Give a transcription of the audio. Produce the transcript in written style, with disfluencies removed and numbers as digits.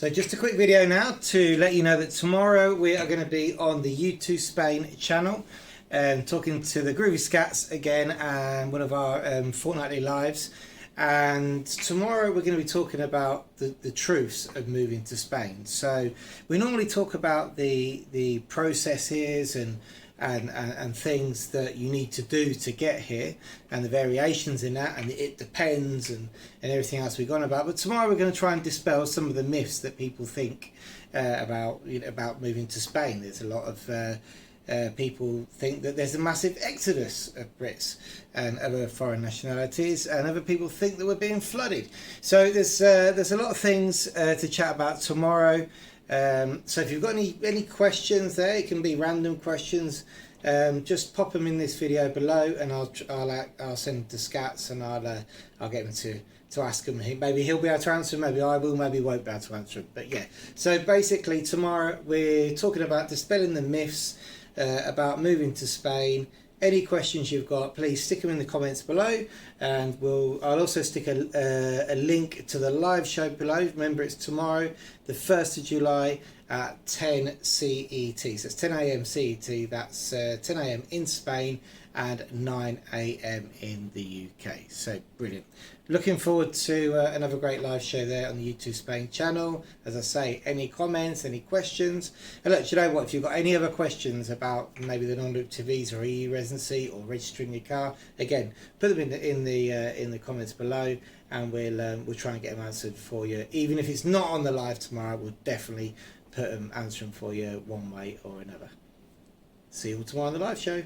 So just a quick video now to let you know that tomorrow we are going to be on the YouTooSpain channel talking to the Groovy Scats again, and one of our fortnightly lives. And tomorrow we're going to be talking about the truths of moving to Spain. So we normally talk about the processes and things that you need to do to get here, and the variations in that, and it depends, and everything else we've gone about. But tomorrow we're going to try and dispel some of the myths that people think about moving to Spain. There's a lot of people think that there's a massive exodus of Brits and other foreign nationalities, and other people think that we're being flooded. So there's a lot of things to chat about tomorrow. So if you've got any questions there, it can be random questions, just pop them in this video below, and I'll send them to Scats, and I'll get him to ask them. Maybe he'll be able to answer them, maybe I will, maybe he won't be able to answer them. But yeah, so basically tomorrow we're talking about dispelling the myths about moving to Spain. Any questions you've got, please stick them in the comments below, and I'll also stick a link to the live show below. Remember, it's tomorrow, the 1st of July at 10 CET. So it's 10 AM CET, that's 10 AM in Spain and 9 AM in the UK. So brilliant. Looking forward to another great live show there on the YouTooSpain channel. As I say, any comments, any questions. And look, you know what, if you've got any other questions about maybe the non-lucrative visa or EU residency or registering your car, again, put them in the comments below, and we'll try and get them answered for you. Even if it's not on the live tomorrow, we'll definitely answer them for you one way or another. See you all tomorrow on the live show.